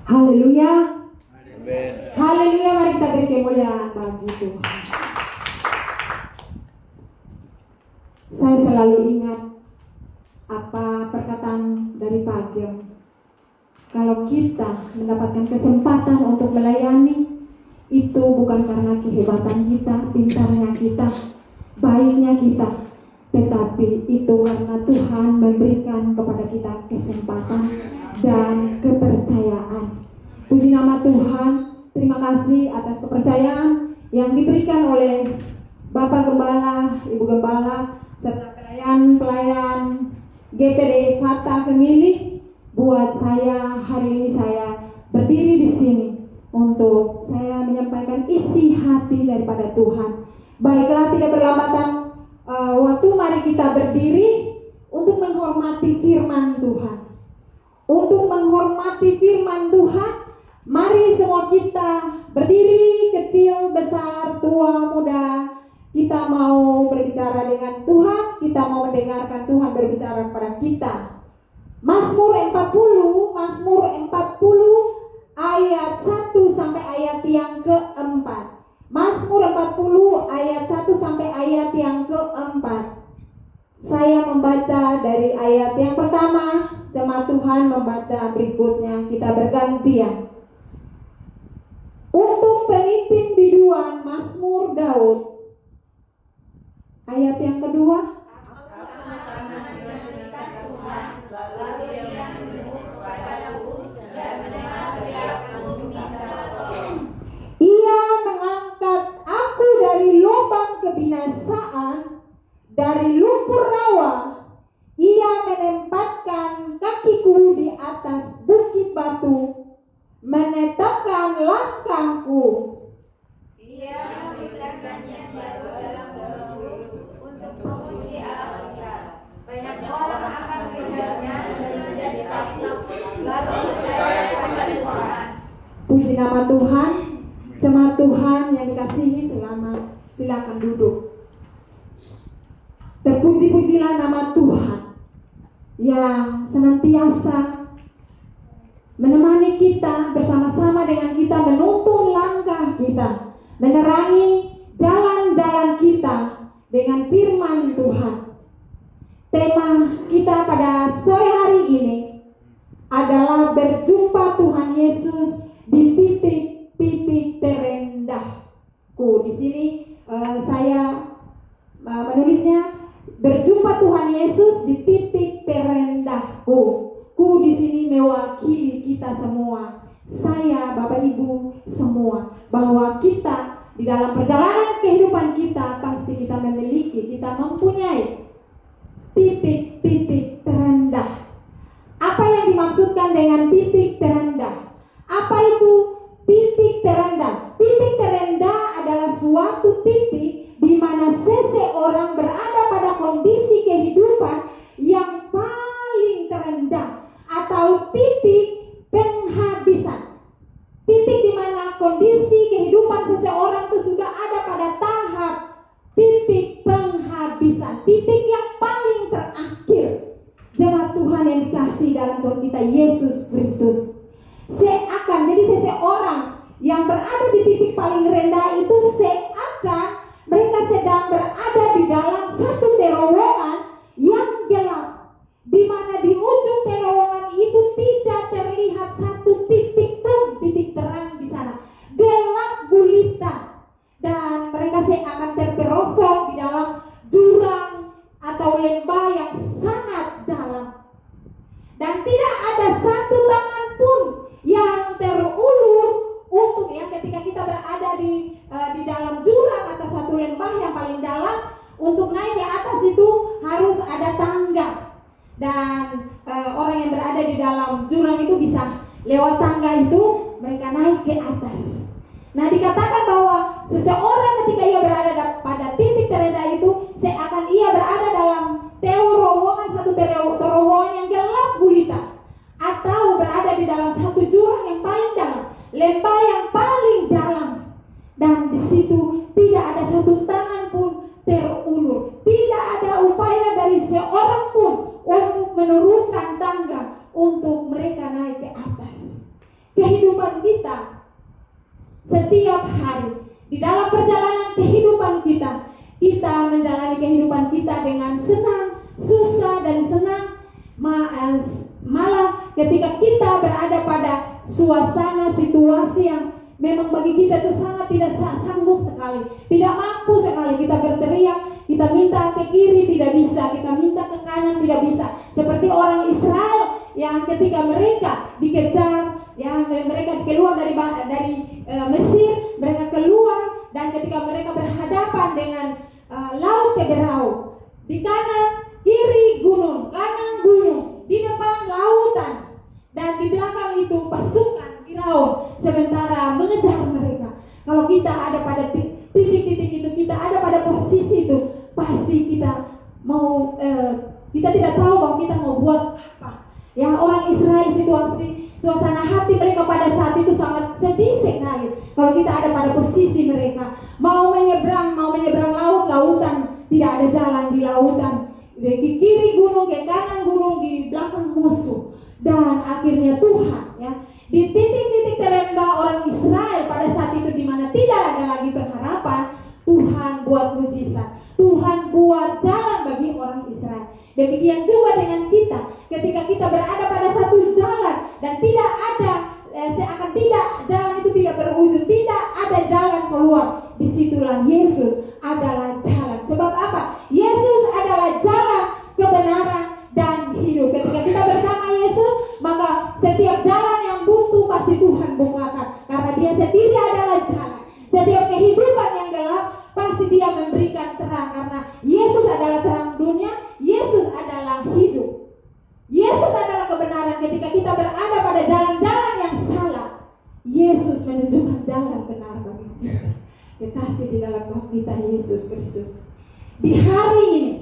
Haleluya. Amin. Haleluya, mari kita beri kemuliaan bagi Tuhan. Saya selalu ingat apa perkataan dari Pak Ageng. Kalau kita mendapatkan kesempatan untuk melayani, itu bukan karena kehebatan kita, pintarnya kita, baiknya kita, tetapi itu karena Tuhan memberikan kepada kita kesempatan dan kepercayaan. Puji nama Tuhan. Terima kasih atas kepercayaan yang diberikan oleh Bapak Gembala, Ibu Gembala, serta pelayan GPD Fata Pemilih. Buat saya hari ini saya berdiri di sini untuk saya menyampaikan isi hati daripada Tuhan. Baiklah, tidak berlambatan waktu, mari kita berdiri untuk menghormati firman Tuhan. Untuk menghormati firman Tuhan, mari semua kita berdiri, kecil, besar, tua, muda. Kita mau berbicara dengan Tuhan, kita mau mendengarkan Tuhan berbicara kepada kita. Mazmur 40 ayat 1 sampai ayat yang keempat. Mazmur 40 ayat 1 sampai ayat yang keempat. Saya membaca dari ayat yang pertama, jemaat Tuhan membaca berikutnya, kita bergantian. Untuk pemimpin biduan Mazmur Daud. Ayat yang kedua. Ia mengangkat aku dari lubang kebinasaan, dari lumpur rawa. Ia menempatkan kakiku di atas bukit batu, menetapkan langkahku. Ia memberikan yang baru dalam dalamku untuk memuji Allah kita. Banyak orang akan melihatnya dan menjadi takut, lalu percaya pada Tuhan. Puji nama Tuhan. Jemaat Tuhan yang dikasihi, selamat, silakan duduk. Terpuji-pujilah nama Tuhan yang senantiasa menemani kita, bersama-sama dengan kita, menuntun langkah kita, menerangi jalan-jalan kita dengan firman Tuhan. Tema kita pada sore hari ini adalah berjumpa Tuhan Yesus di titik terendahku. Di sini saya menulisnya berjumpa Tuhan Yesus di titik terendahku. Ku di sini mewakili kita semua. Saya, Bapak Ibu semua, bahwa kita di dalam perjalanan kehidupan kita pasti kita memiliki, kita mempunyai titik-titik terendah. Apa yang dimaksudkan dengan titik terendah? Apa itu titik terendah? Titik terendah adalah suatu titik di mana seseorang berada pada kondisi kehidupan yang paling terendah atau titik penghabisan. Titik di mana kondisi kehidupan seseorang itu sudah ada pada tahap titik penghabisan, titik yang paling terakhir. Jemaat Tuhan yang dikasihi dalam Tuhan kita Yesus Kristus. Jadi seseorang yang berada di titik paling rendah itu seakan mereka sedang berada di dalam satu terowongan yang gelap, di mana di ujung terowongan itu tidak terlihat satu titik pun, titik terang di sana. Gelap gulita, dan mereka seakan terperosok di dalam jurang atau lembah yang sangat dalam. Dan tidak ada satu tangan pun yang terulur untuk ketika kita berada di dalam jurang atau satu lembah yang paling dalam, untuk naik ke atas itu harus ada tangga. Dan orang yang berada di dalam jurang itu bisa lewat tangga itu mereka naik ke atas. Nah, dikatakan bahwa seseorang ketika ia berada pada titik terendah itu seakan ia berada dalam satu terowongan yang gelap gulita, atau berada di dalam satu jurang yang paling dalam, lembah yang paling dalam, dan di situ tidak ada satu tangan pun terulur, tidak ada upaya dari seorang pun untuk menurunkan tangga untuk mereka naik ke atas. kehidupan kita setiap hari. Di dalam perjalanan kehidupan kita, kita menjalani kehidupan kita dengan senang, susah dan senang. Malah ketika kita berada pada suasana situasi yang memang bagi kita itu sangat tidak sanggup sekali, tidak mampu sekali, kita berteriak, kita minta ke kiri tidak bisa, kita minta ke kanan tidak bisa. Seperti orang Israel yang ketika mereka dikejar, ya mereka keluar dari Mesir, mereka keluar, dan ketika mereka berhadapan dengan laut Teberau, di kanan kiri gunung, kanan gunung, di depan lautan, dan di belakang itu pasukan Firaun sementara mengejar mereka. Kalau kita ada pada titik-titik itu, kita ada pada posisi itu, pasti kita mau kita tidak tahu bahwa kita mau buat apa. Ya, orang Israel suasana hati mereka pada saat itu sangat sedih sekali. Kalau kita ada pada posisi mereka, mau menyeberang lautan, tidak ada jalan di lautan. Di kiri gunung, ke kanan gunung, di belakang musuh. Dan akhirnya Tuhan, ya, di titik-titik terendah orang Israel pada saat itu di mana tidak ada lagi pengharapan, Tuhan buat mujizat. Tuhan buat jalan bagi orang Israel. Demikian juga dengan kita, ketika kita berada pada satu jalan dan tidak ada seakan tidak jalan itu tidak berwujud, tidak ada jalan keluar, disitulah Yesus adalah jalan. Sebab apa? Yesus adalah jalan, kebenaran, dan hidup. Ketika kita bersama Yesus, maka setiap jalan yang buntu pasti Tuhan bukakan, karena Dia sendiri adalah jalan. Setiap kehidupan yang gelap pasti Dia memberikan terang, karena Yesus adalah terang dunia, Yesus adalah hidup, Yesus adalah kebenaran. Ketika kita berada pada jalan-jalan yang salah, Yesus menunjukkan jalan benar bagi kita. Kekasih di dalam Tuhan kita Yesus Kristus, di hari ini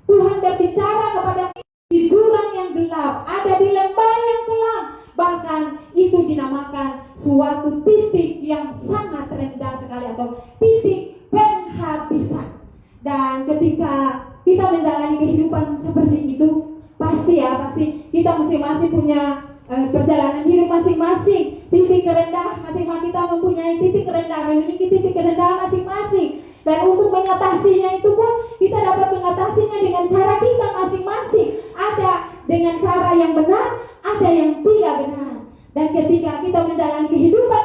Tuhan berbicara kepada kita di jurang yang gelap, ada di lembah yang kelam, bahkan itu dinamakan suatu titik yang sangat rendah sekali atau titik penghabisan. Dan ketika kita menjalani kehidupan seperti itu, pasti kita masing-masing punya perjalanan hidup masing-masing, titik rendah masing-masing. Kita mempunyai titik rendah, memiliki titik rendah masing-masing. Dan untuk mengatasinya itu pun kita dapat mengatasinya dengan cara kita masing-masing. Ada dengan cara yang benar, ada yang tidak benar. Dan ketika kita menjalani kehidupan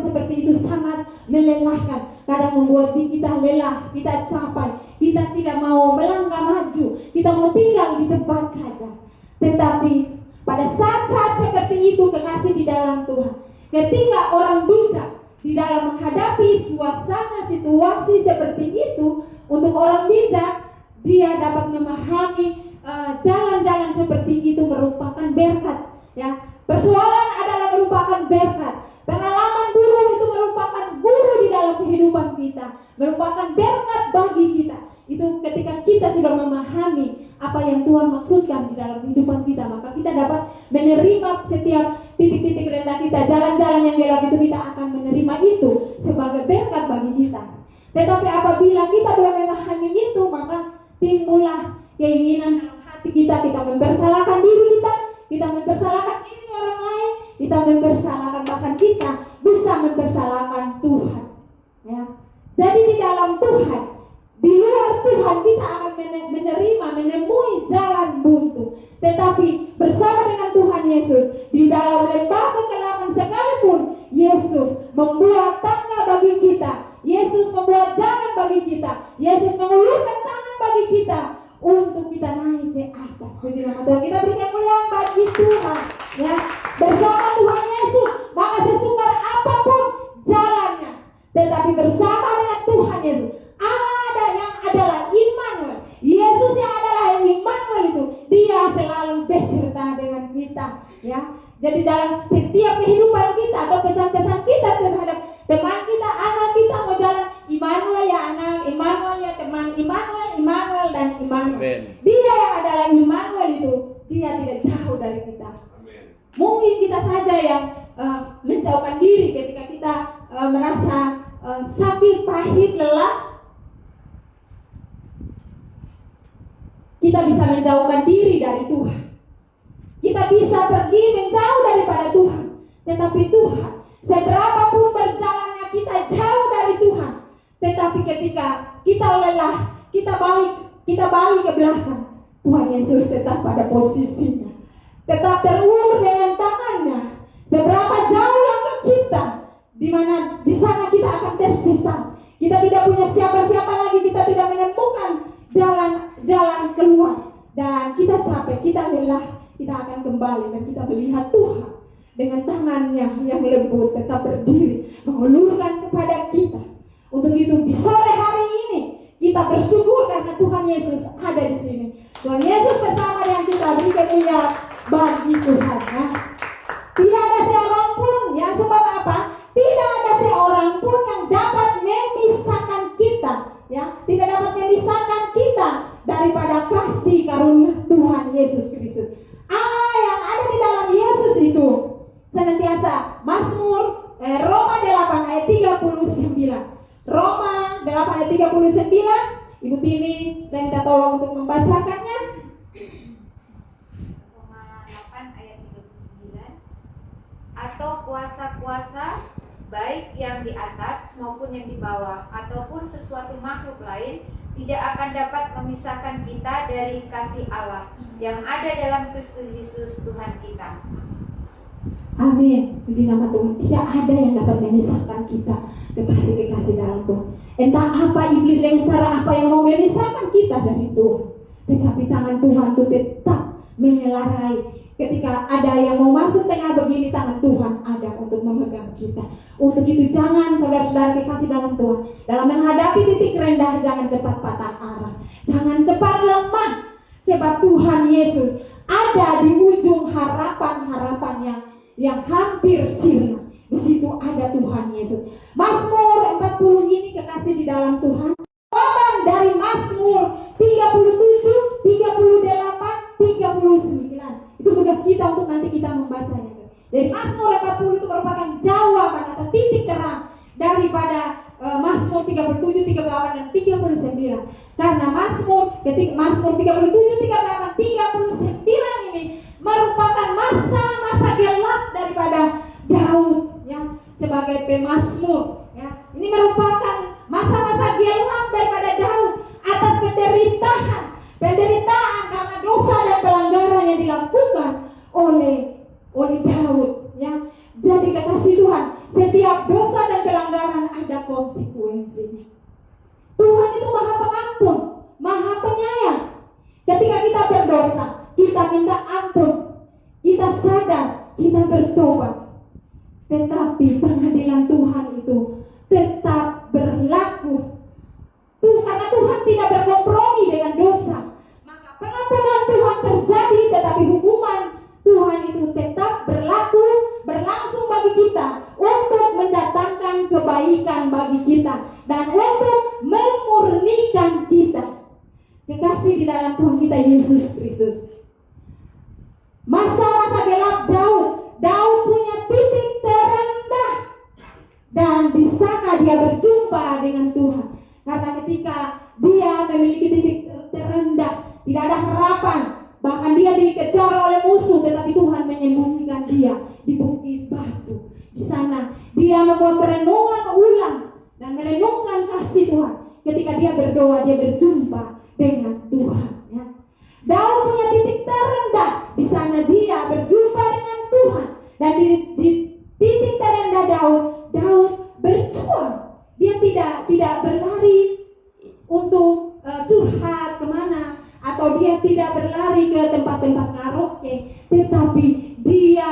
seperti itu sangat melelahkan. Kadang membuat kita lelah, kita capek, kita tidak mau melangkah maju, kita mau tinggal di tempat saja. Tetapi pada saat-saat seperti itu, kekasih di dalam Tuhan, ketika orang bijak di dalam menghadapi suasana situasi seperti itu, untuk orang bijak, dia dapat memahami jalan-jalan seperti itu merupakan berkat. Ya, persoalan adalah merupakan berkat. Pengalaman buruk itu merupakan guru di dalam kehidupan kita, merupakan berkat bagi kita. Itu ketika kita sudah memahami apa yang Tuhan maksudkan di dalam kehidupan kita, maka kita dapat menerima setiap titik-titik rendah kita, jalan-jalan yang gelap itu, kita akan menerima itu sebagai berkat bagi kita. Tetapi apabila kita belum memahami itu, maka timbullah keinginan dalam hati kita mempersalahkan diri kita mempersalahkan diri orang lain, kita mempersalahkan, bahkan kita bisa mempersalahkan Tuhan. Ya. Jadi di dalam Tuhan, di luar Tuhan kita akan menemui jalan buntu. Tetapi bersama dengan Tuhan Yesus, di dalam lembah kekelaman sekalipun, Yesus membuat tangga bagi kita, Yesus membuat jalan bagi kita, Yesus mengulurkan tangan bagi kita untuk kita naik ke atas. Puji nama Tuhan, kita berikan kemuliaan bagi Tuhan. Ya, bersama Tuhan Yesus, maka sesukar apapun jalannya, tetapi bersama dengan Tuhan Yesus, ada yang adalah Immanuel. Yesus yang adalah Immanuel itu, Dia selalu beserta dengan kita. Ya, jadi dalam setiap kehidupan kita atau pesan-pesan kita terhadap teman kita, anak kita mau jalan, Immanuel ya anak, Immanuel ya teman, Immanuel dan Immanuel. Amen. Dia yang adalah Immanuel itu, Dia tidak jauh dari kita. Amen. Mungkin kita saja yang menjauhkan diri ketika kita merasa sakit, pahit, lelah. Kita bisa menjauhkan diri dari Tuhan. Kita bisa pergi menjauh dari Tetapi Tuhan, seberapapun berjalannya kita jauh dari Tuhan, tetapi ketika kita lelah, kita balik ke belakang, Tuhan Yesus tetap pada posisinya, tetap terulur dengan tangannya. Seberapa jauh langkah kita, di mana di sana kita akan tersesat. Kita tidak punya siapa-siapa lagi, kita tidak menemukan jalan keluar, dan kita capek, kita lelah, kita akan kembali dan kita melihat Tuhan dengan tangannya yang lembut tetap berdiri mengulurkan kepada kita. Untuk itu di sore hari ini kita bersyukur karena Tuhan Yesus ada di sini. Tuhan Yesus bersama dengan kita, beri kemuliaan bagi Tuhan ya. Tidak ada seorang pun ya, sebab apa? Tidak ada seorang pun yang dapat memisahkan kita ya, tidak dapat memisahkan kita daripada kasih karunia Tuhan Yesus Kristus. Allah yang ada di dalam Yesus itu senantiasa. Mazmur Roma 8 ayat 39. Roma 8 ayat 39. Ibu Tini, saya minta tolong untuk membacakannya. Roma 8 ayat 39. Atau kuasa-kuasa baik yang di atas maupun yang di bawah, ataupun sesuatu makhluk lain, tidak akan dapat memisahkan kita dari kasih Allah yang ada dalam Kristus Yesus Tuhan kita. Amin. Puji nama Tuhan. Tidak ada yang dapat memisahkan kita kekasih-kekasih dalam Tuhan. Entah apa iblis dengan cara apa yang mau memisahkan kita dari Tuhan, tetapi tangan Tuhan itu tetap menyelarai. Ketika ada yang mau masuk tengah begini, tangan Tuhan ada untuk memegang kita. Untuk itu jangan saudara-saudara kekasih dalam Tuhan, dalam menghadapi titik rendah jangan cepat patah arah, jangan cepat lemah, sebab Tuhan Yesus ada di ujung harapan-harapan yang hampir sirna. Di situ ada Tuhan Yesus. Mazmur 40 ini kekasih di dalam Tuhan. Jawaban dari Mazmur 37, 38, 39. Itu tugas kita untuk nanti kita membacanya. Jadi Mazmur 40 itu merupakan jawaban atau titik terang daripada Mazmur 37, 38 dan 39. Karena Mazmur 37, 38, 39 ini merupakan masa-masa gelap daripada Daud yang sebagai pemazmur ya. Ini merupakan masa-masa gelap daripada Daud atas penderitaan karena dosa dan pelanggaran yang dilakukan oleh Daud ya. Jadi kekasih Tuhan, setiap dosa dan pelanggaran ada konsekuensinya. Tuhan itu Maha Pengampun, Maha Penyayang. Ketika kita berdosa, kita minta ampun, kita sadar, kita bertobat. Tetapi pengadilan Tuhan itu tetap berlaku. Karena Tuhan tidak berkompromi dengan dosa, maka pengampunan Tuhan terjadi, tetapi hukuman Tuhan itu tetap berlangsung bagi kita untuk mendatangkan kebaikan bagi kita dan untuk memurnikan kita. Kekasih di dalam Tuhan kita Yesus Kristus. Masa-masa gelap Daud punya titik terendah, dan di sana dia berjumpa dengan Tuhan. Karena ketika dia memiliki titik terendah, tidak ada harapan, bahkan dia dikejar oleh musuh, tetapi Tuhan menyembunyikan dia di bukit batu. Di sana dia membuat perenungan ulang dan merenungkan kasih Tuhan. Ketika dia berdoa, dia berjumpa dengan Tuhan ya. Daud punya titik terendah, di sana dia berjumpa dengan Tuhan. Dan di titik terendah Daud berjuang. Dia tidak berlari untuk curhat kemana, atau dia tidak berlari ke tempat-tempat karaoke, tetapi dia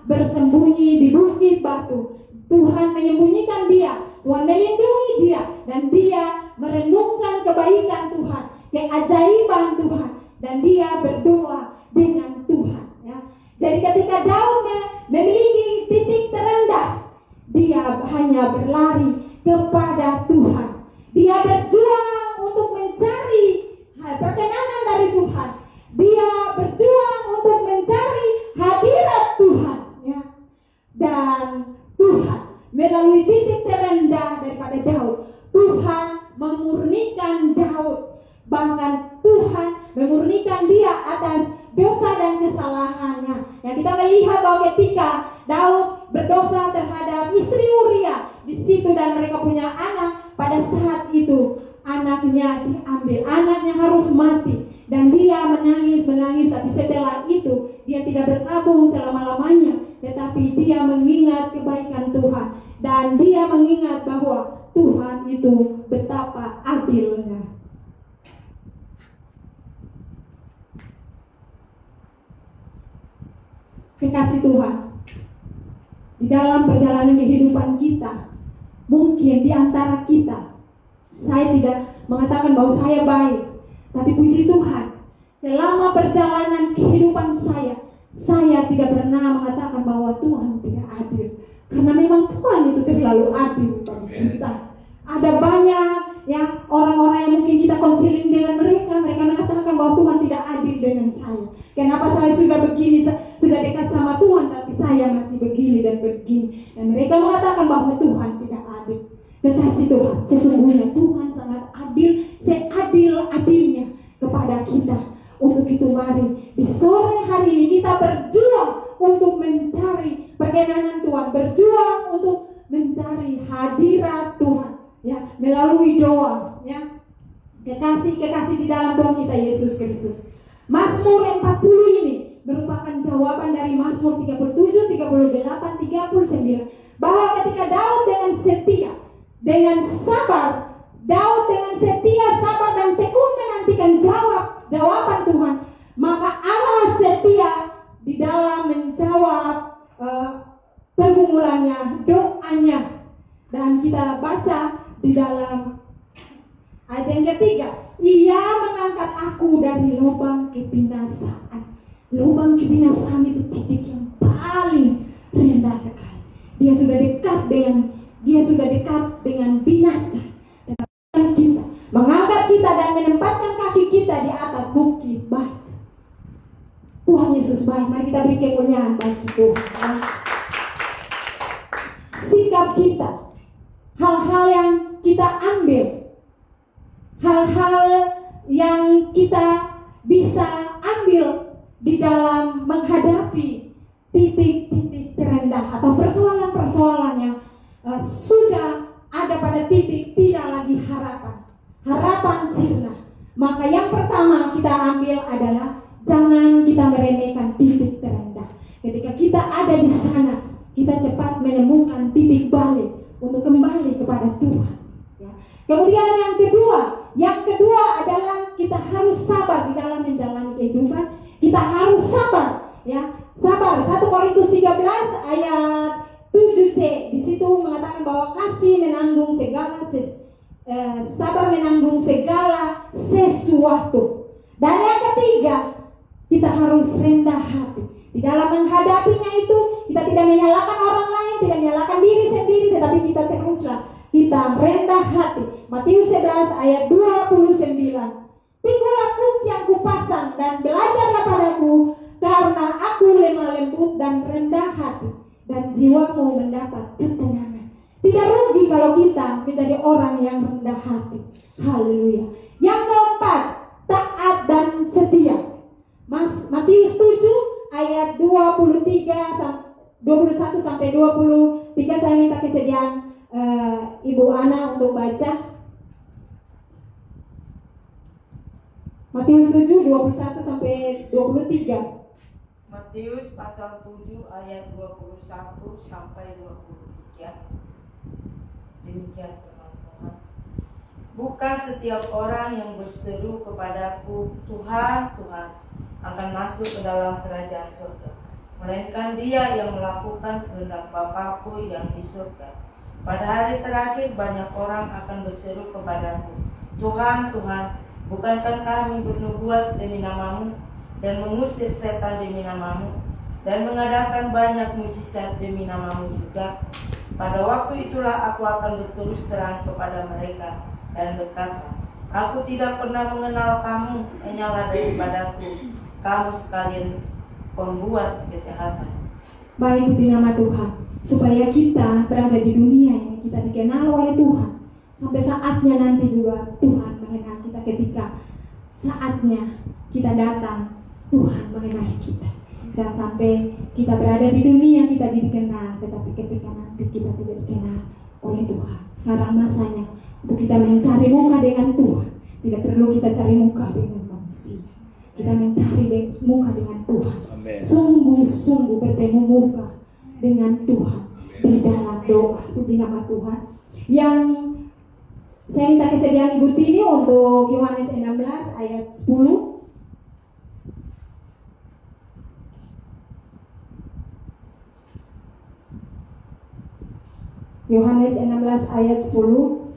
bersembunyi di bukit batu. Tuhan menyembunyikan dia, Tuhan melindungi dia, dan dia merenungkan kebaikan Tuhan, keajaiban Tuhan, dan dia berdoa dengan Tuhan ya. Jadi ketika Daud memiliki titik terendah, dia hanya berlari kepada Tuhan. Dia berjuang untuk mencari perkenanan dari Tuhan. Dia berjuang untuk mencari hadirat Tuhan ya. Dan Tuhan melalui titik terendah daripada Daud, Tuhan memurnikan Daud. Bahkan Tuhan memurnikan dia atas dosa dan kesalahannya. Ya, kita melihat bahwa ketika Daud berdosa terhadap istri Uria di situ dan mereka punya anak. Pada saat itu anaknya diambil, anaknya harus mati, dan dia menangis, tapi setelah itu dia tidak berkabung selama-lamanya, tetapi dia mengingat kebaikan Tuhan, dan dia mengingat bahwa Tuhan itu betapa adilnya. Kekasih Tuhan, di dalam perjalanan kehidupan kita, mungkin di antara kita, saya tidak mengatakan bahwa saya baik, tapi puji Tuhan, selama perjalanan kehidupan saya tidak pernah mengatakan bahwa Tuhan tidak adil. Karena memang Tuhan itu terlalu adil bagi kita. Ada banyak orang-orang yang mungkin kita konseling dengan mereka mengatakan bahwa Tuhan tidak adil dengan saya. Kenapa saya sudah begini, sudah dekat sama Tuhan, tapi saya masih begini dan begini. Dan mereka mengatakan bahwa Tuhan tidak adil. Kekasih Tuhan, sesungguhnya Tuhan sangat adil, seadil-adilnya kepada kita. Untuk itu mari di sore hari ini kita berjuang untuk mencari perkenanan Tuhan, berjuang untuk mencari hadirat Tuhan, ya, melalui doa, ya. Kekasih di dalam Tuhan kita Yesus Kristus. Mazmur 40 ini merupakan jawaban dari Mazmur 37, 38, 39, bahwa ketika Daud dengan setia, dengan sabar, Daud dengan setia, sabar dan tekun menantikan jawaban Tuhan, maka Allah setia di dalam menjawab pergumulannya, doanya. Dan kita baca di dalam ayat yang ketiga, Ia mengangkat aku dari lubang kebinasaan. Lubang kebinasaan itu titik yang paling rendah sekali. Dia sudah dekat dengan binasa. Dan kita mengangkat kita dan menempatkan kaki kita di atas bukit batu. Tuhan Yesus baik. Mari kita beri kemuliaan bagi Tuhan. Sikap kita, hal-hal yang kita ambil, hal-hal yang kita bisa ambil di dalam menghadapi titik-titik terendah atau persoalan-persoalan yang sudah ada pada titik tidak lagi harapan sirna. Maka yang pertama kita ambil adalah jangan kita meremehkan titik terendah. Ketika kita ada di sana, kita cepat menemukan titik balik untuk kembali kepada Tuhan, ya. Kemudian yang kedua adalah kita harus sabar di dalam menjalani kehidupan. Kita harus sabar, ya. Sabar. 1 Korintus 13 ayat 7c di situ mengatakan bahwa kasih menanggung segala sabar menanggung segala sesuatu. Dan yang ketiga, kita harus rendah hati. Di dalam menghadapinya itu, kita tidak menyalahkan orang lain, tidak menyalahkan diri sendiri, tetapi kita rendah hati. Matius 11 ayat 29. Pikulah kuk yang kupasang dan belajarlah padaku, karena aku lemah lembut dan rendah hati, dan jiwamu mendapat ketenangan. Tidak rugi kalau kita menjadi orang yang rendah hati. Haleluya. Yang keempat, taat dan setia. Matius 7 ayat 21 sampai 23. Saya minta kesediaan Ibu Ana untuk baca. Matius 7 21 sampai 23. Matius pasal 7 ayat 21 sampai 23. Demikian firman Tuhan. Bukan setiap orang yang berseru kepadaku, Tuhan, Tuhan, akan masuk ke dalam kerajaan surga, melainkan dia yang melakukan kehendak Bapa-Ku yang di surga. Pada hari terakhir banyak orang akan berseru kepadaku, Tuhan, Tuhan, bukankah kami bernubuat demi namamu dan mengusir setan demi namamu dan mengadakan banyak mujizat demi namamu juga? Pada waktu itulah aku akan berterus terang kepada mereka dan berkata, aku tidak pernah mengenal kamu, hanyalah daripadaku kamu sekalian pembuat kejahatan. Baik, puji nama Tuhan. Supaya kita berada di dunia ini, kita dikenal oleh Tuhan. Sampai saatnya nanti juga Tuhan mengenal kita. Ketika saatnya kita datang, Tuhan mengenal kita. Jangan sampai kita berada di dunia kita dikenal, tetapi ketika nanti kita tidak dikenal oleh Tuhan. Sekarang masanya untuk kita mencari muka dengan Tuhan. Tidak perlu kita cari muka dengan manusia. Kita mencari muka dengan Tuhan. Sungguh-sungguh bertemu muka dengan Tuhan di dalam doa. Puji nama Tuhan. Yang saya minta kesediaan Ibu Tini untuk Yohanes 16 ayat 10. Yohanes 16 ayat 10.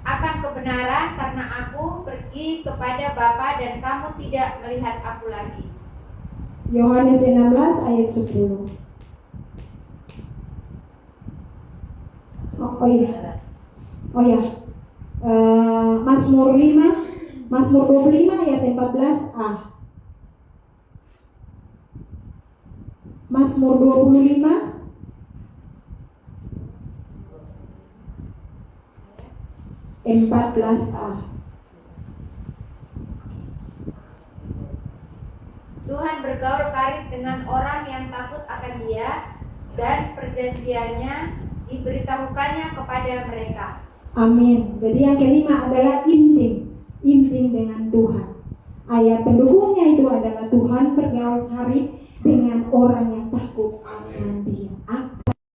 Akan kebenaran karena aku pergi kepada Bapa dan kamu tidak melihat aku lagi. Yohanes 16 ayat 10. Oh iya. Mazmur 25 ayat 14a. Mazmur 25 14a. Tuhan bergaul karib dengan orang yang takut akan Dia dan perjanjiannya diberitahukannya kepada mereka. Amin. Jadi yang kelima adalah intim dengan Tuhan. Ayat pendukungnya itu adalah Tuhan bergaul karib dengan orang yang takut akan Dia.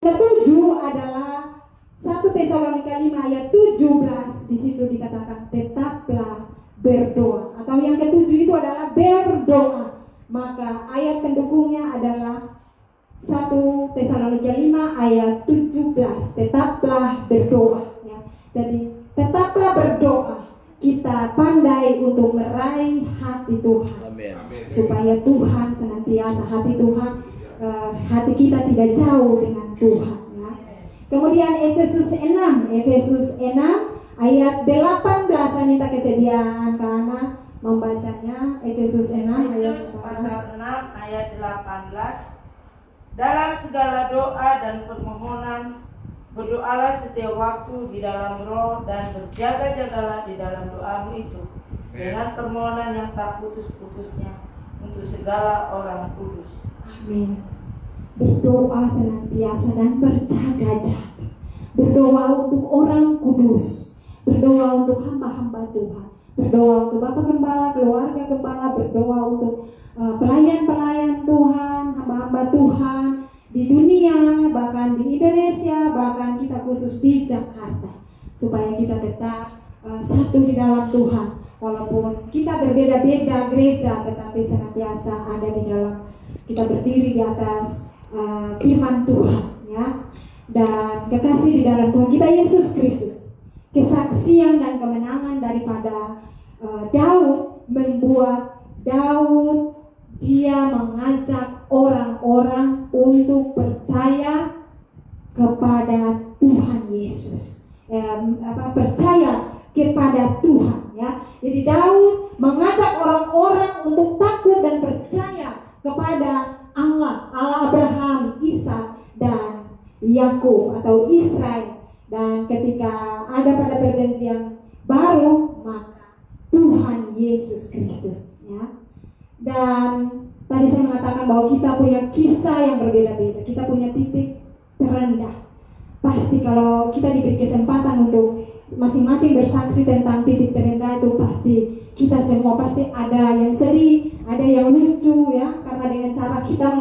Ketujuh adalah 1 Tesalonika 5 ayat 17. Di situ dikatakan tetaplah berdoa. Atau yang ketujuh itu adalah berdoa. Maka ayat pendukungnya adalah 1 Tesalonika 5 ayat 17. Tetaplah berdoa. Ya. Jadi tetaplah berdoa. Kita pandai untuk meraih hati Tuhan. Amen. Supaya Tuhan senantiasa hati kita tidak jauh dengan Tuhan. Ya. Kemudian Efesus 6 ayat 18. Saya minta kesediaan karena membacanya. Efesus 6 ayat 18. Pasal 6 ayat 18. Dalam segala doa dan permohonan berdoalah setiap waktu di dalam roh dan berjaga-jagalah di dalam doamu itu dengan permohonan yang tak putus-putusnya untuk segala orang kudus. Amin. Berdoa senantiasa dan berjaga-jaga. Berdoa untuk orang kudus. Berdoa untuk hamba-hamba Tuhan. Berdoa untuk Bapak Gembala, keluarga Gembala. Berdoa untuk pelayan-pelayan Tuhan, hamba-hamba Tuhan di dunia, bahkan di Indonesia, bahkan kita khusus di Jakarta, supaya kita tetap satu di dalam Tuhan. Walaupun kita berbeda-beda gereja, tetapi senantiasa ada di dalam, kita berdiri di atas firman Tuhan, ya. Dan kekasih di dalam Tuhan kita Yesus Kristus. Kesaksian dan kemenangan daripada Daud membuat Daud dia mengajak orang-orang untuk percaya kepada Tuhan Yesus, percaya kepada Tuhan, ya. Jadi Daud mengajak orang-orang untuk takut dan percaya kepada Allah Abraham, Ishak dan Yakub atau Israel. Dan ketika ada pada perjanjian baru, maka Tuhan Yesus Kristus, ya. Dan tadi saya mengatakan bahwa kita punya kisah yang berbeda-beda. Kita punya titik terendah. Pasti kalau kita diberi kesempatan untuk masing-masing bersaksi tentang titik terendah itu, pasti kita semua pasti ada yang sedih, ada yang lucu, ya. Karena dengan cara kita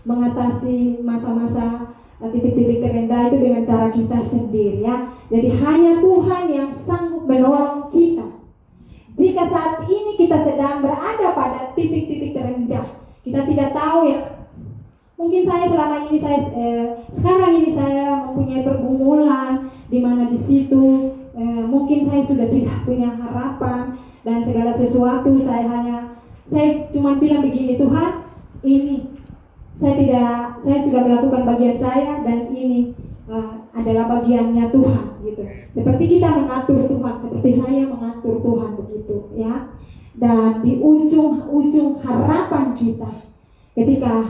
mengatasi masa-masa titik-titik terendah itu dengan cara kita sendiri, ya. Jadi hanya Tuhan yang sanggup menolong kita. Jika saat ini kita sedang berada pada titik-titik terendah, kita tidak tahu, ya. Mungkin saya selama ini sekarang ini saya mempunyai pergumulan di mana di situ mungkin saya sudah tidak punya harapan dan segala sesuatu saya cuma bilang begini, Tuhan, ini saya sudah melakukan bagian saya dan ini adalah bagiannya Tuhan, gitu. Seperti kita mengatur Tuhan, seperti saya mengatur Tuhan, begitu, ya. Dan di ujung harapan kita, ketika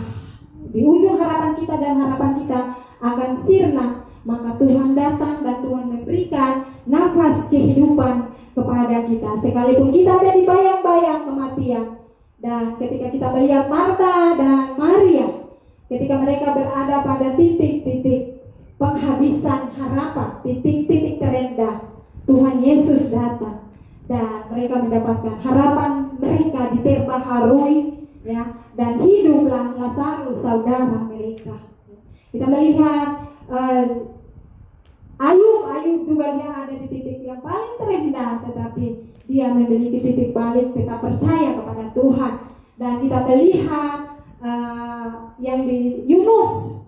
di ujung harapan kita dan harapan kita akan sirna, maka Tuhan datang dan Tuhan memberikan nafas kehidupan kepada kita. Sekalipun kita ada di bayang-bayang kematian. Dan ketika kita melihat Marta dan Maria, ketika mereka berada pada titik-titik penghabisan harapan, titik-titik terendah, Tuhan Yesus datang dan mereka mendapatkan harapan mereka diperbaharui, ya, dan hiduplah Lazarus saudara mereka. Kita melihat Ayub juga dia ada di titik yang paling terendah, tetapi dia memiliki titik balik, tetap percaya kepada Tuhan. Dan kita melihat yang di Yunus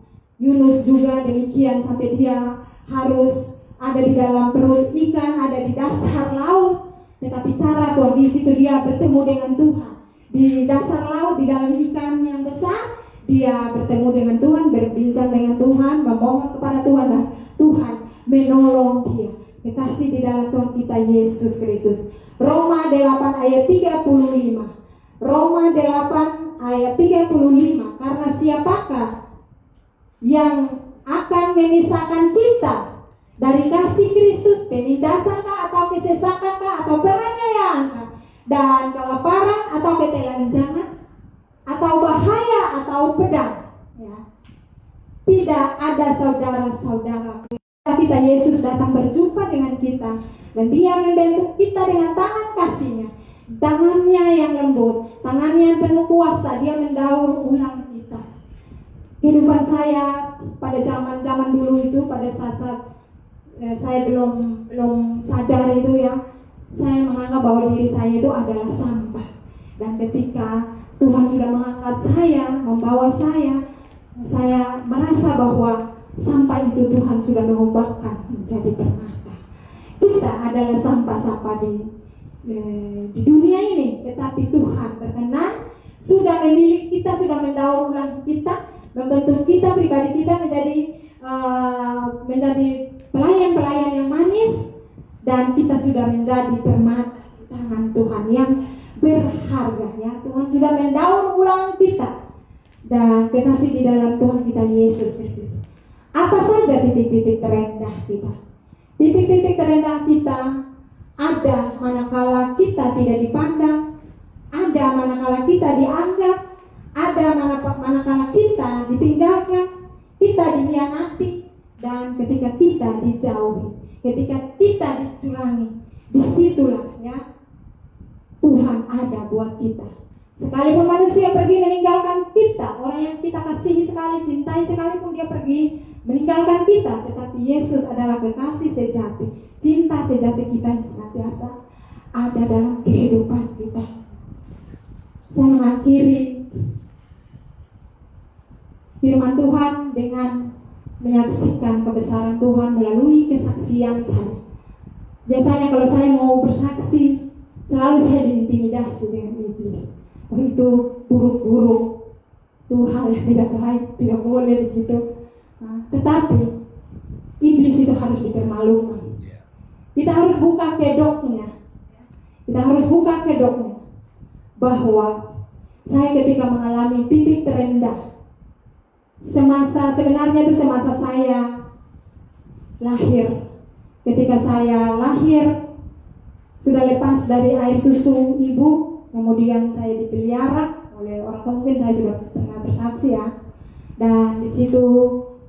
juga demikian, sampai dia harus ada di dalam perut ikan, ada di dasar laut, tetapi cara Tuhan di situ dia bertemu dengan Tuhan. Di dasar laut, di dalam ikan yang besar, dia bertemu dengan Tuhan, berbincang dengan Tuhan, memohon kepada Tuhan, dan Tuhan menolong dia. Kekasih di dalam Tuhan kita Yesus Kristus. Roma 8 ayat 35. Roma 8 ayat 35. Karena siapakah yang akan memisahkan kita dari kasih Kristus? Penindasankah atau kesesakankah atau penganiayaankah, dan kelaparan atau ketelanjangan, atau bahaya atau pedang? Ya. Tidak ada saudara-saudara. Kita Yesus datang berjumpa dengan kita, dan dia membentuk kita dengan tangan kasih-Nya, tangannya yang lembut, tangannya yang penuh kuasa. Dia mendaur ulang kita. Kehidupan saya pada zaman dulu itu, pada saat saya belum sadar itu, ya, saya menganggap bahwa diri saya itu adalah sampah. Dan ketika Tuhan sudah mengangkat saya, membawa saya merasa bahwa sampah itu Tuhan sudah mengubahkan menjadi permata. Kita adalah sampah-sampah di dunia ini, tetapi Tuhan berkenan, sudah memilih kita, sudah mendaur ulang kita, membentuk kita, pribadi kita menjadi pelayan-pelayan yang manis, dan kita sudah menjadi permata di tangan Tuhan yang berharga, ya. Tuhan sudah mendaur ulang kita, dan kekasih di dalam Tuhan kita Yesus Kristus. Apa saja titik-titik terendah kita? Titik-titik terendah kita ada manakala kita tidak dipandang, ada manakala kita dianggap, ada manakala kita ditinggalkan, kita dikhianati, dan ketika kita dijauhi, ketika kita dicurangi. Disitulah, ya, Tuhan ada buat kita. Sekalipun manusia pergi meninggalkan kita, orang yang kita kasihi sekali, cintai sekalipun dia pergi meninggalkan kita, tetapi Yesus adalah kekasih sejati, cinta sejati kita yang senantiasa ada dalam kehidupan kita. Saya mengakhiri firman Tuhan dengan menyaksikan kebesaran Tuhan melalui kesaksian saya. Biasanya kalau saya mau bersaksi, selalu saya diintimidasi dengan iblis. Oh, itu buruk-buruk, itu hal yang tidak baik, tidak boleh begitu. Nah, tetapi iblis itu harus dipermalukan. Kita harus buka kedoknya. Bahwa saya ketika mengalami titik terendah, sebenarnya itu semasa saya lahir. Ketika saya lahir, sudah lepas dari air susu ibu, kemudian saya dipelihara oleh orang tua, mungkin saya sudah pernah bersaksi, ya. Dan di situ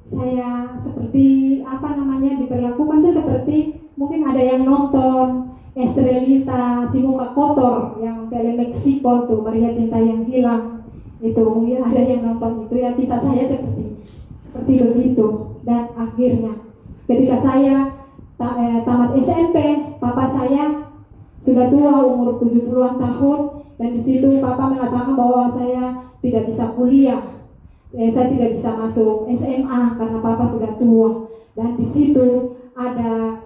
saya seperti diperlakukan tuh seperti, mungkin ada yang nonton Estrelita si muka kotor yang film Meksiko tuh, Maria Cinta yang Hilang itu, mungkin ada yang nonton itu, ya. Kisah saya seperti begitu. Dan akhirnya ketika saya tamat SMP, papa saya sudah tua, umur 70-an tahun, dan di situ papa mengatakan bahwa saya tidak bisa kuliah, saya tidak bisa masuk SMA karena papa sudah tua. Dan di situ ada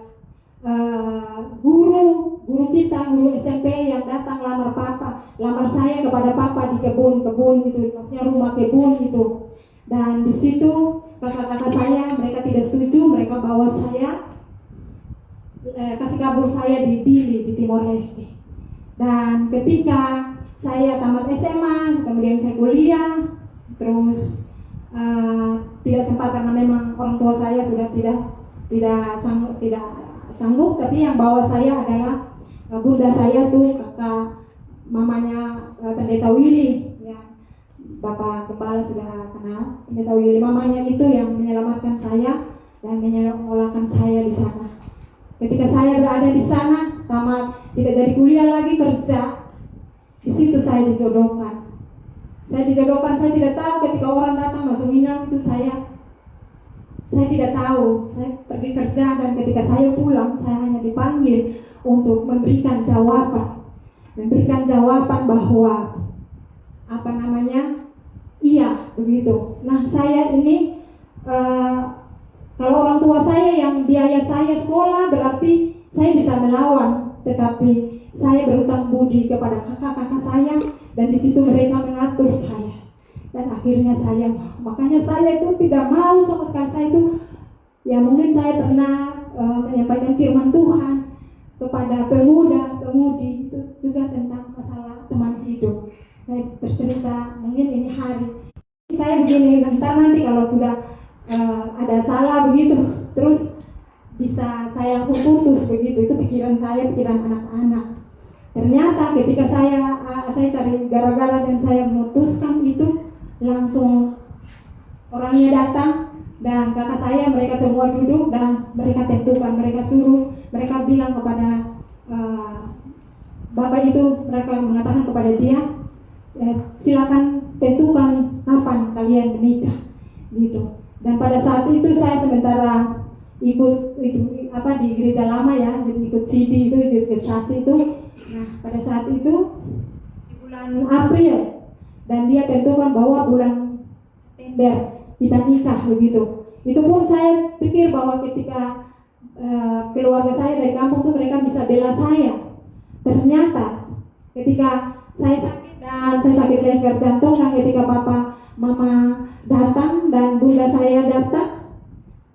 guru SMP yang datang lamar saya kepada papa di kebun gitu, maksudnya rumah kebun gitu. Dan di situ kakak-kakak saya, mereka tidak setuju, mereka bawa saya, kasih kabur saya di Dili, di Timor Leste. Dan ketika saya tamat SMA, kemudian saya kuliah, terus tidak sempat karena memang orang tua saya sudah tidak tidak sanggup, tapi yang bawa saya adalah bunda saya tuh, kakak mamanya Pendeta Willy, ya Bapak Gembala sudah kenal Pendeta Willy. Mamanya itu yang menyelamatkan saya dan menyekolahkan saya di sana. Ketika saya berada di sana, tamat, tidak dari kuliah lagi, kerja, di situ saya dijodohkan. Saya tidak tahu ketika orang datang masuk minang itu saya tidak tahu. Saya pergi kerja dan ketika saya pulang, saya hanya dipanggil untuk memberikan jawaban bahwa iya begitu. Nah saya ini kalau orang tua saya yang biaya saya sekolah berarti saya bisa melawan, tetapi saya berhutang budi kepada kakak-kakak saya dan di situ mereka mengatur saya. Dan akhirnya makanya saya itu tidak mau sama sekali. Saya itu, ya mungkin saya pernah menyampaikan firman Tuhan kepada pemuda-pemudi itu juga tentang masalah teman hidup. Saya bercerita, mungkin ini hari saya begini, bentar nanti kalau sudah ada salah begitu, terus bisa saya langsung putus begitu. Itu pikiran saya, pikiran anak-anak. Ternyata ketika saya cari gara-gara dan saya memutuskan itu, langsung orangnya datang dan kakak saya, mereka semua duduk dan mereka tentukan, mereka suruh, mereka bilang kepada bapak itu, mereka mengatakan kepada dia, silakan tentukan kapan kalian menikah gitu. Dan pada saat itu saya sementara ikut di gereja lama ya, jadi ikut CD itu, ikut sasi itu. Nah pada saat itu di bulan April, dan dia tentukan bahwa bulan September kita nikah begitu. Itu pun saya pikir bahwa ketika keluarga saya dari kampung tuh mereka bisa bela saya. Ternyata ketika saya sakit dan saya sakit leher jantung, dan ketika papa mama datang dan bunda saya datang,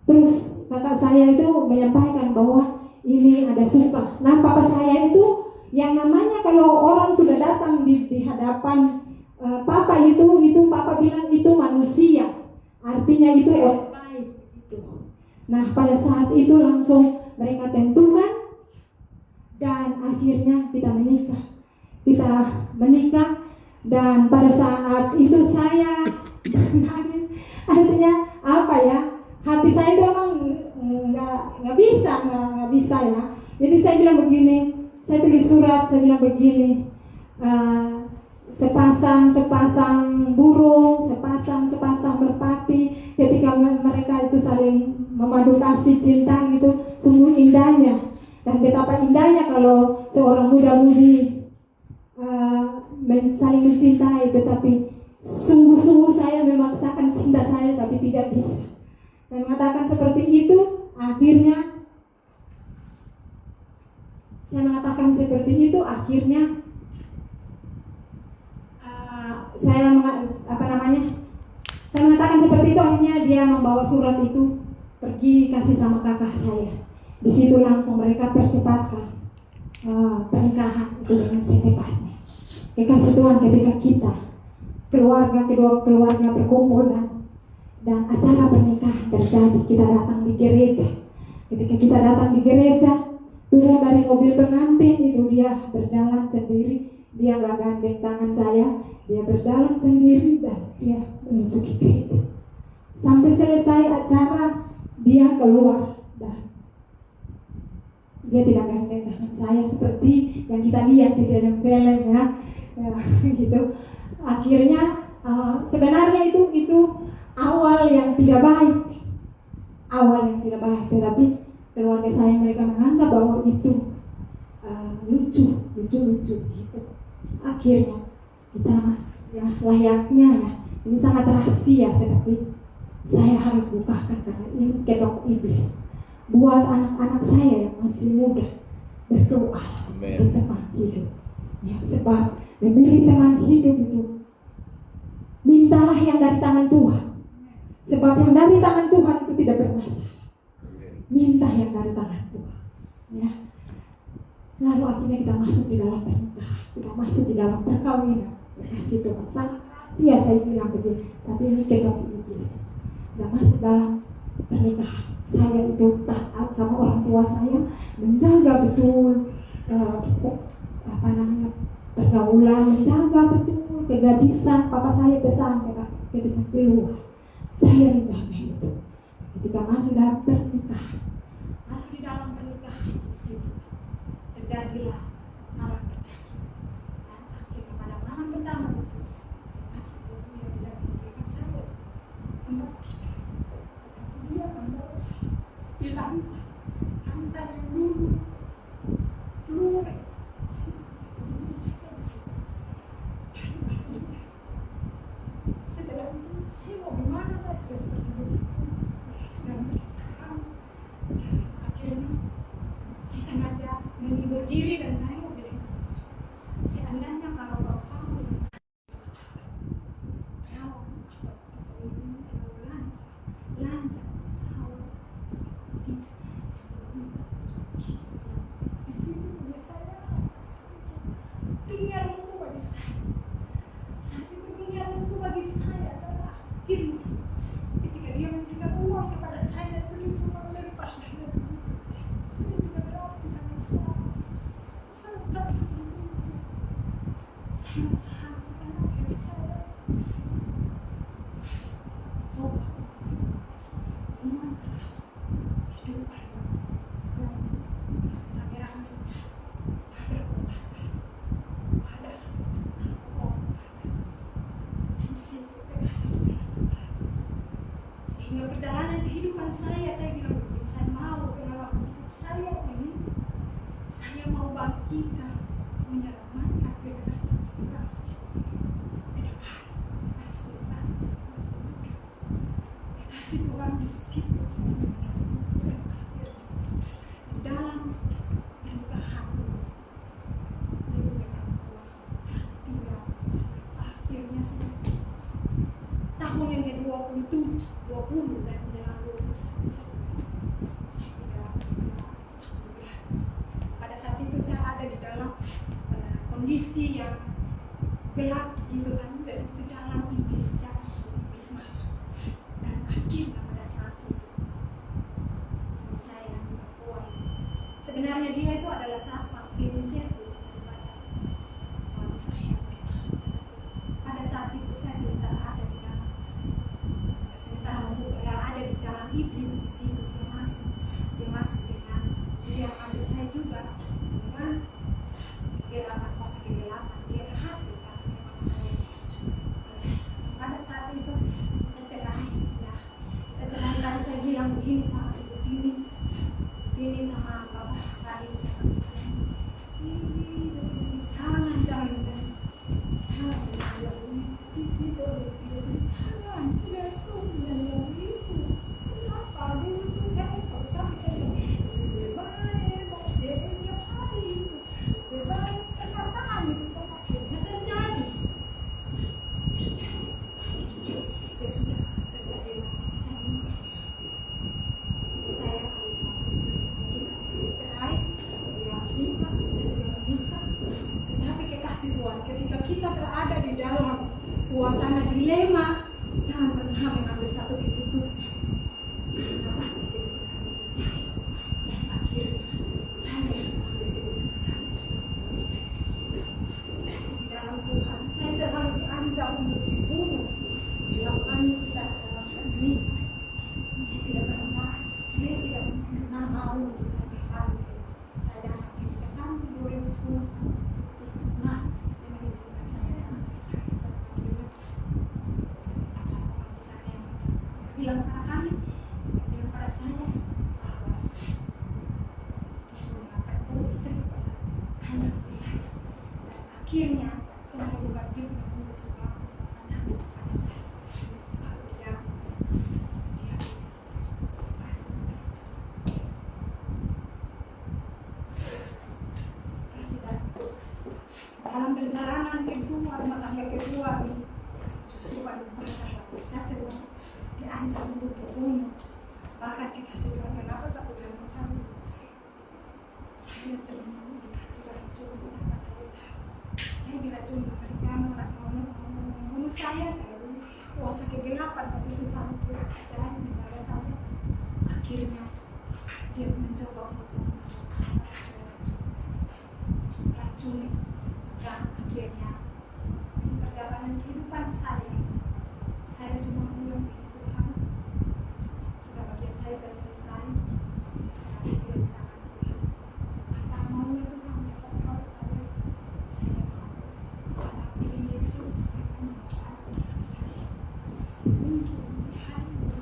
terus kakak saya itu menyampaikan bahwa ini ada suka. Nah papa saya itu yang namanya kalau orang sudah datang di hadapan papa itu papa bilang itu manusia, artinya itu orang baik gitu. Nah pada saat itu langsung mereka tentukan dan akhirnya kita menikah dan pada saat itu saya nangis. Artinya hati saya itu emang nggak bisa ya. Jadi saya bilang begini, saya tulis surat, saya bilang begini, sepasang burung, sepasang merpati, ketika mereka itu saling memadu kasih cinta gitu, sungguh indahnya. Dan betapa indahnya kalau seorang muda-mudi saling mencintai, tetapi sungguh-sungguh saya memaksakan cinta saya, tapi tidak bisa. Saya mengatakan seperti itu, akhirnya saya mengatakan seperti itu, akhirnya dia membawa surat itu pergi kasih sama kakak saya. Di situ langsung mereka percepatkan pernikahan itu dengan secepatnya. Kekasih Tuhan, ketika kita kedua keluarga berkumpul dan acara pernikahan terjadi, kita datang di gereja. Ketika kita datang di gereja, turun dari mobil pengantin itu, dia berjalan sendiri, dia nggak gandeng tangan saya, dia berjalan sendiri dan dia menuju ke gereja. Sampai selesai acara dia keluar dan dia tidak gandeng tangan saya seperti yang kita lihat di film-film ya gitu. Akhirnya sebenarnya itu awal yang tidak baik, tetapi keluarga saya mereka menganggap bahwa itu lucu gitu. Akhirnya kita masuk ya, layaknya ya, ini sangat rahasia, tetapi saya harus bukakan karena ini kedok iblis buat anak-anak saya yang masih muda. Berdoa untuk teman hidup ya, sebab memilih teman hidup itu, mintalah yang dari tangan Tuhan, sebab yang dari tangan Tuhan itu tidak bermasalah. Minta yang dari tangan Tuhan ya. Lalu akhirnya kita masuk di dalam pernikahan, kita masuk di dalam perkawinan. Kasih Tuhan, sangat sia saya bilang begini, tapi ini kedok iblis. Kita masuk dalam pernikahan saya itu taat sama orang tua saya, menjaga betul pergaulan, menjaga betul kegadisan. Papa saya pesan ketika keluar, saya menjaga itu. Ketika masuk dalam pernikahan, masuk di dalam pernikahan, di situ terjadilah malam pertama. Dan akhirnya pada malam pertama itu masih dia tidak memberikan saya tempat kita. Dia membawa saya di lantai yang dulu keluar setelah itu saya mau gimana, saya sudah seperti itu, sudah menikah. Akhirnya saya sengaja menghibur diri dan saya mau bilang, seandainya kalau bapak lancar, di situ buat saya dunia itu bagi saya. Saat itu dunia itu bagi saya adalah akhirnya ketika dia memberikan uang kepada saya, itu dia cuma melepas saya. Saya tidak berarti sama sekali. Sangat seperti itu. Saya merasa hancur karena akhirnya saya masuk coba iman keras hidup dan rame-rame pada kebakar, pada alkohol, dan di situ kasih. Sehingga perjalanan kehidupan saya bilang begini, saya mau kenal hidup saya ini, saya mau bangkitkan, menyelamatkan generasi ke depan, kasih Tuhan di situ sebenarnya. Di dalam pernikahan ibu dengan tinggal akhirnya sudah tahun yang ke-20 dan menjelang 21 saya tidak sampai. Pada saat itu saya ada di dalam kondisi yang gelap gitu kan, jadi ke jalan iblis masuk. Dan akhirnya pada saat itu saya yang diperkuat. Sebenarnya dia itu adalah satpam cleaning service daripada suami saya. Pada saat itu saya sebentar ada di dalam, ada di jalan iblis di situ. Dia masuk dengan dia ambil saya juga dengan gerakan kuasa kegelapan. Dia berhasil karena memang saya. Pada saat itu tadi saya bilang begini sama ibu ini sama bapak tadi, jangan tidak setuju dengan itu. Kenapa dulu tuh saya kalau sampai saya lebih baik mau jadi tiap hari, lebih baik perkataan itu akhirnya terjadi. Ya sudah terjadi. Saya cerai, dia nikah, saya juga menikah. Tetapi kekasih Tuhan, ketika kita berada di dalam suasana dilema, jangan pernah mengambil satu keputusan, karena pasti keputusan itu saya. Dan akhirnya saya mengambil keputusan kasih di dalam Tuhan. Saya selalu diancam untuk dibunuh. Setiap kali kita dalam pernikahan, saya tidak pernah, dia tidak pernah mau untuk saya diharu. Saya datang ketika sampai 2010 sampai nah, dia mengizinkan saya datang ke sana. Bilang kepada kami, bilang pada saya bahwa mengatakan istri pada anak saya. Dan akhirnya Tuhan membuka pintu mencoba menantang pada saya. Dalam perjalanan kedua, rumah tangga kedua ini justru pada saya sering diancam untuk dibunuh. Bahkan dikasih Tuhan, kenapa satu jantung saya sering dikasih racun tanpa saya tahu. Saya diracun dari kamar, membunuh saya dari kuasa kegelapan, tapi Tuhan berkacau di dalam saya. akhirnya dia mencoba untuk racuni, dan akhirnya di perjalanan kehidupan saya cuma bilang, Tuhan, sudah bagian saya sudah selesai, saya serahkan di tangan Tuhan. Apa maunya Tuhan dapat kau saya mau. Tetapi Yesus akan menyerahkan saya. Mungkin di hari ini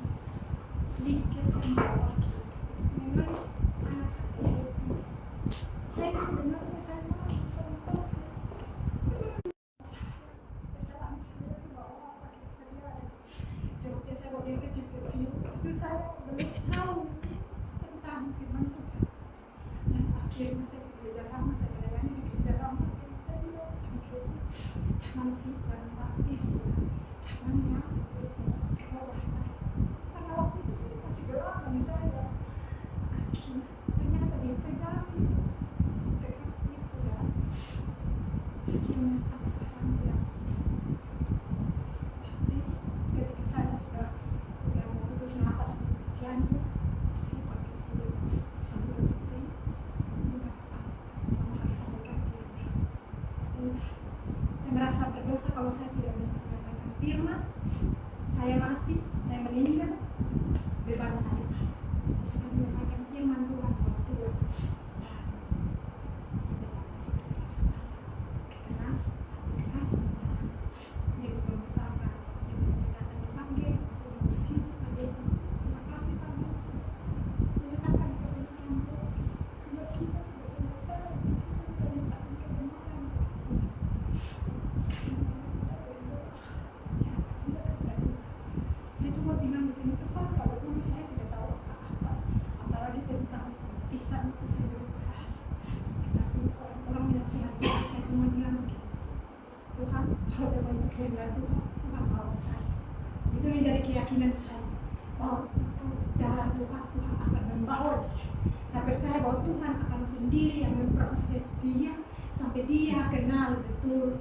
sedikit saya membawa memang anak saya itu. Saya sebenarnya saya mau sama Tuhan. Kesalahan saya itu bahwa apa saya terjadi. Jogja saya waktu kecil-kecil itu saya belum tahu tentang firman Tuhan. Dan akhirnya saya ke gereja lama, saya melayani di gereja lama. Dan saya bilang sama Tuhan, jangan suka baptis, jangan ya, jangan bawah. Karena waktu itu saya masih gelap bagi saya. Akhirnya ternyata dia terjadi. Dekatnya Tuhan. Akhirnya sampai sekarang dia baptis. Ketika saya sudah mau putus nafas jantung, saya pakai dulu sambil berpikir, udah apa, kamu harus sampaikan firman. Udah, saya merasa berdosa kalau saya tidak menyampaikan firman. Saya mati, saya meninggal, beban saya. Saya sudah menyampaikan firman Tuhan bahwa Tuhan dan tidak masih berkeras keras, keras. Dia juga mengatakan datang dipanggil untuk sini pada terima kasih Pak Yesus menyatakan kebenaran Tuhan. Tugas kita sudah selesai, kita sudah menyatakan kebenaran. Sekarang kita berdoa, ya kita kembali. Saya cuma bilang begini, Tuhan, kalau dulu saya tidak tahu apa-apa, apalagi tentang baptisan itu saya belum keras. Tetapi orang-orang menasihati saya cuma bilang begini, Tuhan, kalau memang itu kehendak Tuhan, Tuhan bawa saya. Itu menjadi keyakinan saya bahwa jalan Tuhan, Tuhan akan membawa dia. Saya percaya bahwa Tuhan akan sendiri yang memproses dia sampai dia kenal betul